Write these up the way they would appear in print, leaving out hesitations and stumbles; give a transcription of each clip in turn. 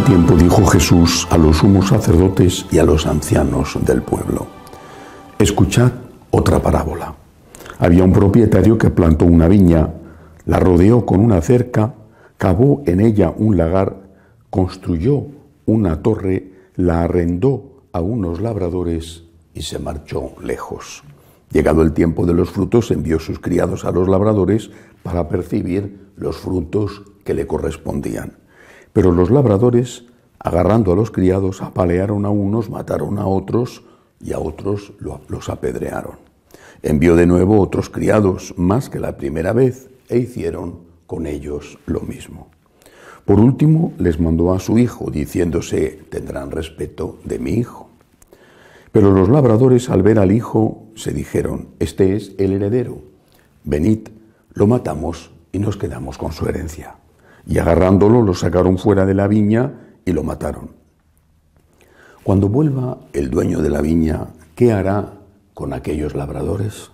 tiempo dijo Jesús a los sumos sacerdotes y a los ancianos del pueblo: escuchad otra parábola. Había un propietario que plantó una viña, la rodeó con una cerca, cavó en ella un lagar, construyó una torre, la arrendó a unos labradores y se marchó lejos. Llegado el tiempo de los frutos, envió sus criados a los labradores para percibir los frutos que le correspondían. Pero los labradores, agarrando a los criados, apalearon a unos, mataron a otros y a otros los apedrearon. Envió de nuevo otros criados, más que la primera vez, e hicieron con ellos lo mismo. Por último, les mandó a su hijo, diciéndose: tendrán respeto de mi hijo. Pero los labradores, al ver al hijo, se dijeron: este es el heredero, venid, lo matamos y nos quedamos con su herencia. Y agarrándolo, lo sacaron fuera de la viña y lo mataron. Cuando vuelva el dueño de la viña, ¿qué hará con aquellos labradores?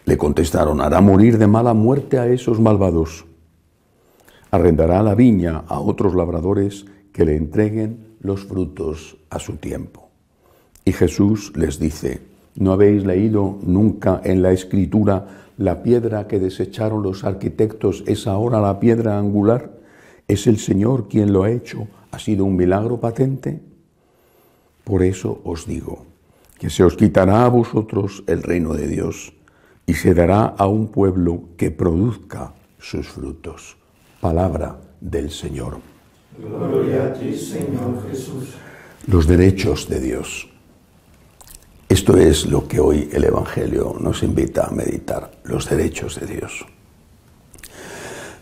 Le contestaron: hará morir de mala muerte a esos malvados. Arrendará la viña a otros labradores que le entreguen los frutos a su tiempo. Y Jesús les dice: ¿no habéis leído nunca en la Escritura: la piedra que desecharon los arquitectos es ahora la piedra angular? ¿Es el Señor quien lo ha hecho? ¿Ha sido un milagro patente? Por eso os digo que se os quitará a vosotros el reino de Dios y se dará a un pueblo que produzca sus frutos. Palabra del Señor. Gloria a ti, Señor Jesús. Los derechos de Dios. Esto es lo que hoy el Evangelio nos invita a meditar: los derechos de Dios.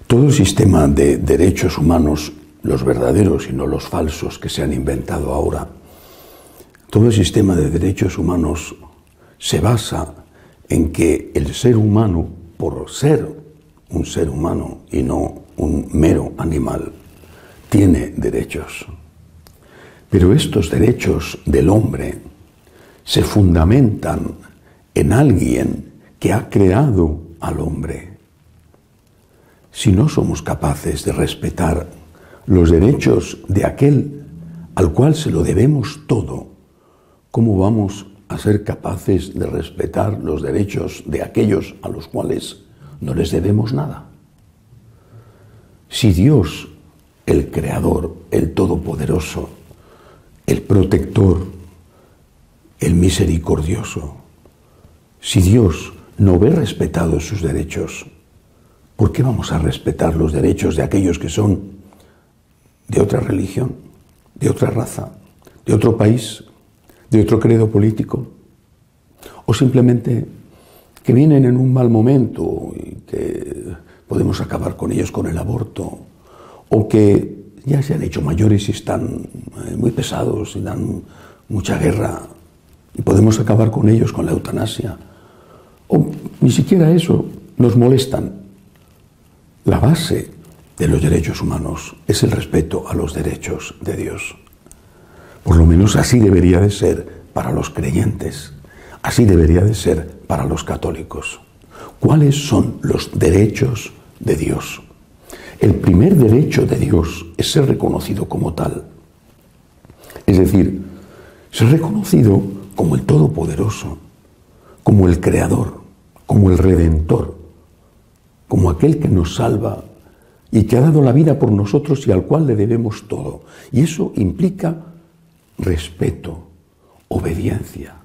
Todo el sistema de derechos humanos, los verdaderos y no los falsos que se han inventado ahora, todo el sistema de derechos humanos se basa en que el ser humano, por ser un ser humano y no un mero animal, tiene derechos. Pero estos derechos del hombre se fundamentan en alguien que ha creado al hombre. Si no somos capaces de respetar los derechos de aquel al cual se lo debemos todo, ¿cómo vamos a ser capaces de respetar los derechos de aquellos a los cuales no les debemos nada? Si Dios, el Creador, el Todopoderoso, el Protector, el Misericordioso, si Dios no ve respetados sus derechos, ¿por qué vamos a respetar los derechos de aquellos que son de otra religión, de otra raza, de otro país, de otro credo político? O simplemente que vienen en un mal momento y que podemos acabar con ellos con el aborto, o que ya se han hecho mayores y están muy pesados y dan mucha guerra y podemos acabar con ellos con la eutanasia, o ni siquiera eso, nos molestan. La base de los derechos humanos es el respeto a los derechos de Dios. Por lo menos así debería de ser para los creyentes, así debería de ser para los católicos. ¿Cuáles son los derechos de Dios? El primer derecho de Dios es ser reconocido como tal. Es decir, ser reconocido como el Todopoderoso, como el Creador, como el Redentor, como aquel que nos salva y que ha dado la vida por nosotros y al cual le debemos todo. Y eso implica respeto, obediencia.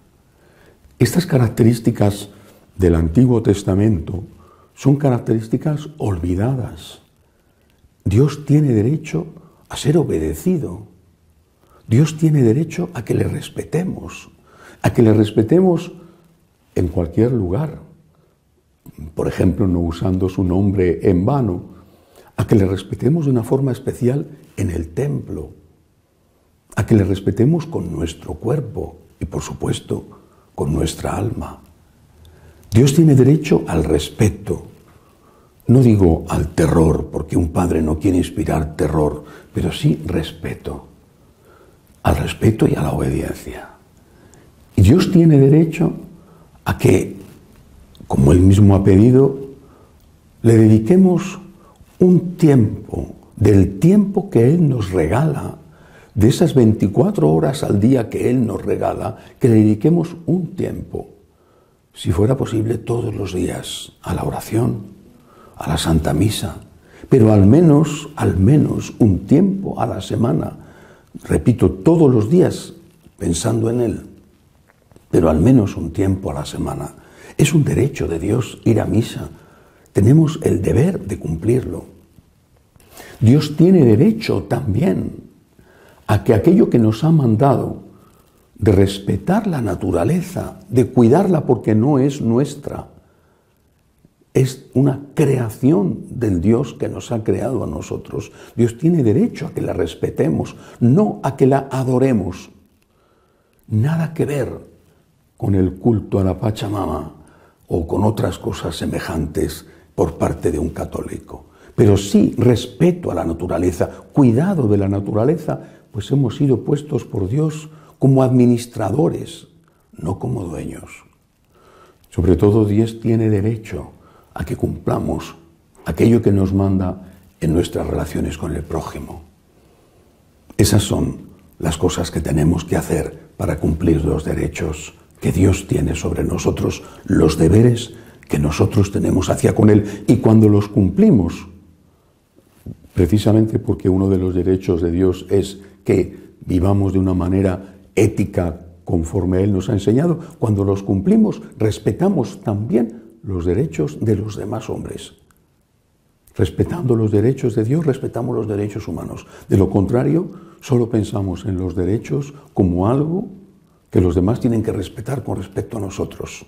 Estas características del Antiguo Testamento son características olvidadas. Dios tiene derecho a ser obedecido. Dios tiene derecho a que le respetemos en cualquier lugar. Por ejemplo, no usando su nombre en vano, a que le respetemos de una forma especial en el templo, a que le respetemos con nuestro cuerpo y, por supuesto, con nuestra alma. Dios tiene derecho al respeto. No digo al terror, porque un padre no quiere inspirar terror, pero sí respeto. Al respeto y a la obediencia. Y Dios tiene derecho a que, como Él mismo ha pedido, le dediquemos un tiempo, del tiempo que Él nos regala de esas 24 horas al día que Él nos regala, que le dediquemos un tiempo, si fuera posible todos los días, a la oración, a la Santa Misa, pero al menos un tiempo a la semana, repito, todos los días pensando en Él, pero al menos un tiempo a la semana. Es un derecho de Dios ir a misa. Tenemos el deber de cumplirlo. Dios tiene derecho también a que aquello que nos ha mandado, de respetar la naturaleza, de cuidarla porque no es nuestra, es una creación del Dios que nos ha creado a nosotros. Dios tiene derecho a que la respetemos, no a que la adoremos. Nada que ver con el culto a la Pachamama o con otras cosas semejantes por parte de un católico. Pero sí respeto a la naturaleza, cuidado de la naturaleza, pues hemos sido puestos por Dios como administradores, no como dueños. Sobre todo Dios tiene derecho a que cumplamos aquello que nos manda en nuestras relaciones con el prójimo. Esas son las cosas que tenemos que hacer para cumplir los derechos que Dios tiene sobre nosotros, los deberes que nosotros tenemos hacia con Él. Y cuando los cumplimos, precisamente porque uno de los derechos de Dios es que vivamos de una manera ética conforme Él nos ha enseñado, cuando los cumplimos, respetamos también los derechos de los demás hombres. Respetando los derechos de Dios, respetamos los derechos humanos. De lo contrario, solo pensamos en los derechos como algo que los demás tienen que respetar con respecto a nosotros.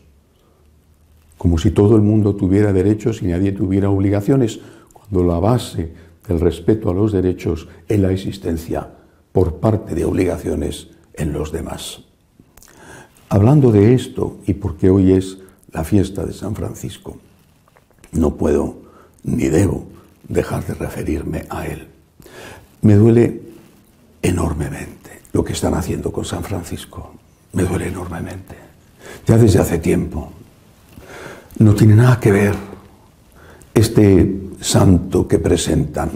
Como si todo el mundo tuviera derechos y nadie tuviera obligaciones, cuando la base del respeto a los derechos es la existencia por parte de obligaciones en los demás. Hablando de esto, y porque hoy es la fiesta de San Francisco, no puedo ni debo dejar de referirme a él. Me duele enormemente lo que están haciendo con San Francisco. Me duele enormemente. Ya desde hace tiempo. No tiene nada que ver este santo que presentan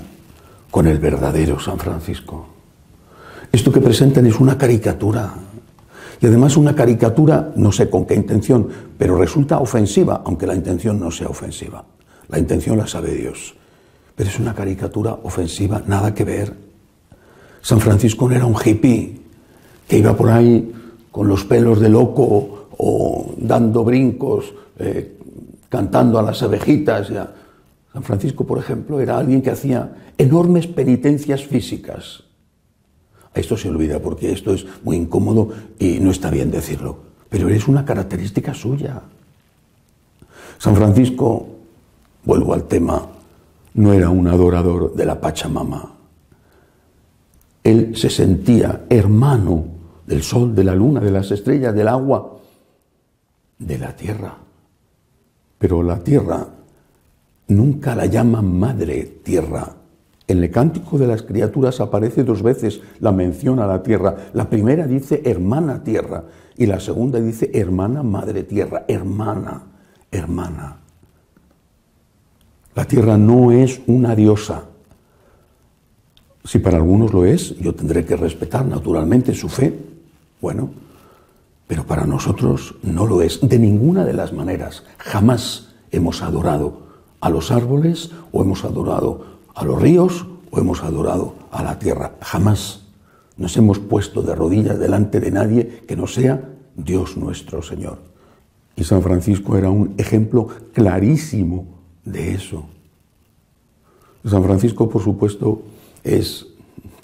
con el verdadero San Francisco. Esto que presentan es una caricatura. Y además una caricatura, no sé con qué intención, pero resulta ofensiva, aunque la intención no sea ofensiva. La intención la sabe Dios. Pero es una caricatura ofensiva, nada que ver. San Francisco no era un hippie que iba por ahí con los pelos de loco o dando brincos, cantando a las abejitas. San Francisco, por ejemplo, era alguien que hacía enormes penitencias físicas. Esto se olvida porque esto es muy incómodo y no está bien decirlo, pero es una característica suya. San Francisco, vuelvo al tema, no era un adorador de la Pachamama. Él se sentía hermano del sol, de la luna, de las estrellas, del agua, de la tierra. Pero la tierra nunca la llaman madre tierra. En el Cántico de las Criaturas aparece 2 veces la mención a la tierra. La primera dice hermana tierra y la segunda dice hermana madre tierra. Hermana, hermana. La tierra no es una diosa. Si para algunos lo es, yo tendré que respetar naturalmente su fe. Bueno, pero para nosotros no lo es de ninguna de las maneras. Jamás hemos adorado a los árboles o hemos adorado a los ríos o hemos adorado a la tierra. Jamás nos hemos puesto de rodillas delante de nadie que no sea Dios nuestro Señor. Y San Francisco era un ejemplo clarísimo de eso. San Francisco, por supuesto, es,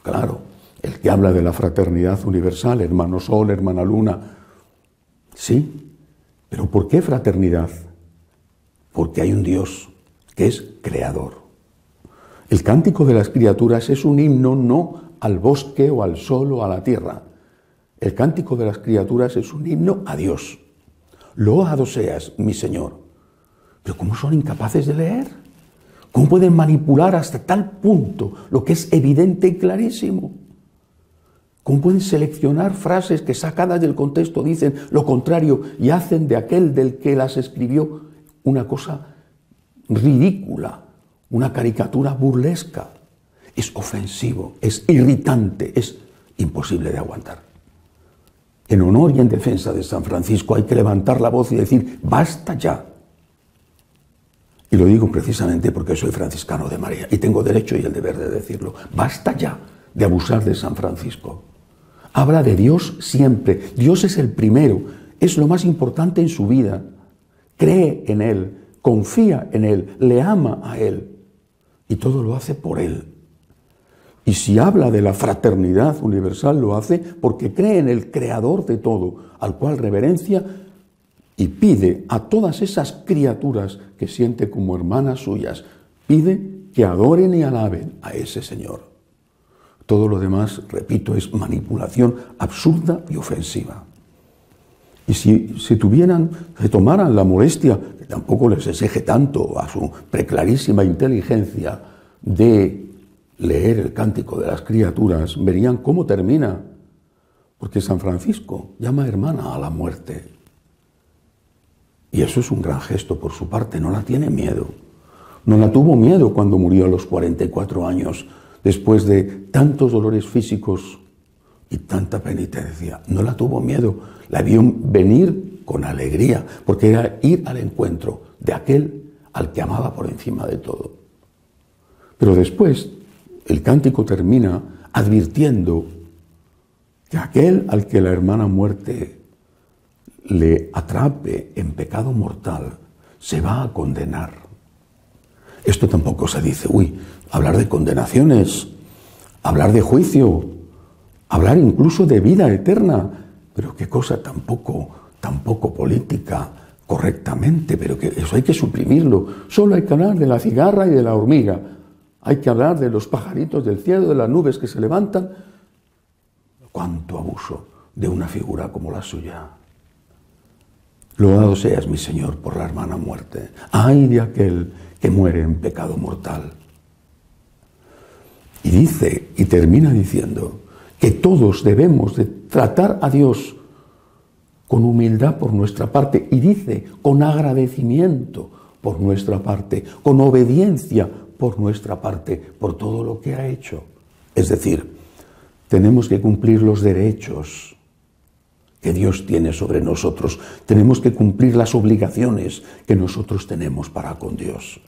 claro, el que habla de la fraternidad universal, hermano sol, hermana luna. Sí, pero ¿por qué fraternidad? Porque hay un Dios que es creador. El Cántico de las Criaturas es un himno no al bosque o al sol o a la tierra. El Cántico de las Criaturas es un himno a Dios. Loado seas, mi Señor. Pero ¿cómo son incapaces de leer? ¿Cómo pueden manipular hasta tal punto lo que es evidente y clarísimo? ¿Cómo pueden seleccionar frases que sacadas del contexto dicen lo contrario y hacen de aquel del que las escribió una cosa ridícula? Una caricatura burlesca. Es ofensivo, es irritante, es imposible de aguantar. En honor y en defensa de San Francisco hay que levantar la voz y decir, basta ya. Y lo digo precisamente porque soy franciscano de María y tengo derecho y el deber de decirlo. Basta ya de abusar de San Francisco. Habla de Dios siempre. Dios es el primero, es lo más importante en su vida. Cree en Él, confía en Él, le ama a Él y todo lo hace por Él. Y si habla de la fraternidad universal, lo hace porque cree en el Creador de todo, al cual reverencia y pide a todas esas criaturas que siente como hermanas suyas, pide que adoren y alaben a ese Señor. Todo lo demás, repito, es manipulación absurda y ofensiva. Y si se tomaran la molestia, que tampoco les exige tanto a su preclarísima inteligencia, de leer el Cántico de las Criaturas, verían cómo termina. Porque San Francisco llama hermana a la muerte. Y eso es un gran gesto por su parte, no la tiene miedo. No la tuvo miedo cuando murió a los 44 años, después de tantos dolores físicos y tanta penitencia. No la tuvo miedo, la vio venir con alegría, porque era ir al encuentro de aquel al que amaba por encima de todo. Pero después el cántico termina advirtiendo que aquel al que la hermana muerte le atrape en pecado mortal se va a condenar. Esto tampoco se dice, hablar de condenaciones, hablar de juicio, hablar incluso de vida eterna, pero qué cosa tan poco política correctamente, pero que eso hay que suprimirlo. Solo hay que hablar de la cigarra y de la hormiga. Hay que hablar de los pajaritos del cielo, de las nubes que se levantan. ¡Cuánto abuso de una figura como la suya! Loado seas, mi Señor, por la hermana muerte. ¡Ay de aquel que muere en pecado mortal! Y dice, y termina diciendo, que todos debemos de tratar a Dios con humildad por nuestra parte, y dice, con agradecimiento por nuestra parte, con obediencia por nuestra parte, por todo lo que ha hecho. Es decir, tenemos que cumplir los derechos que Dios tiene sobre nosotros. Tenemos que cumplir las obligaciones que nosotros tenemos para con Dios.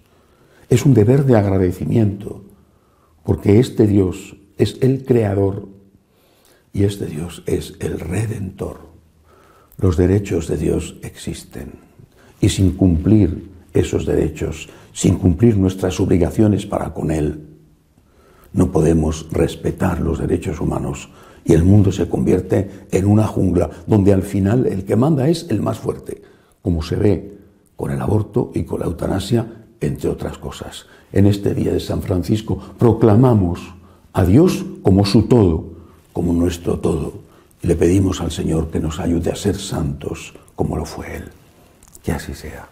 Es un deber de agradecimiento, porque este Dios es el Creador y este Dios es el Redentor. Los derechos de Dios existen y sin cumplir esos derechos, sin cumplir nuestras obligaciones para con Él, no podemos respetar los derechos humanos y el mundo se convierte en una jungla donde al final el que manda es el más fuerte, como se ve con el aborto y con la eutanasia, entre otras cosas. En este día de San Francisco proclamamos a Dios como su todo, como nuestro todo, y le pedimos al Señor que nos ayude a ser santos como lo fue Él. Que así sea.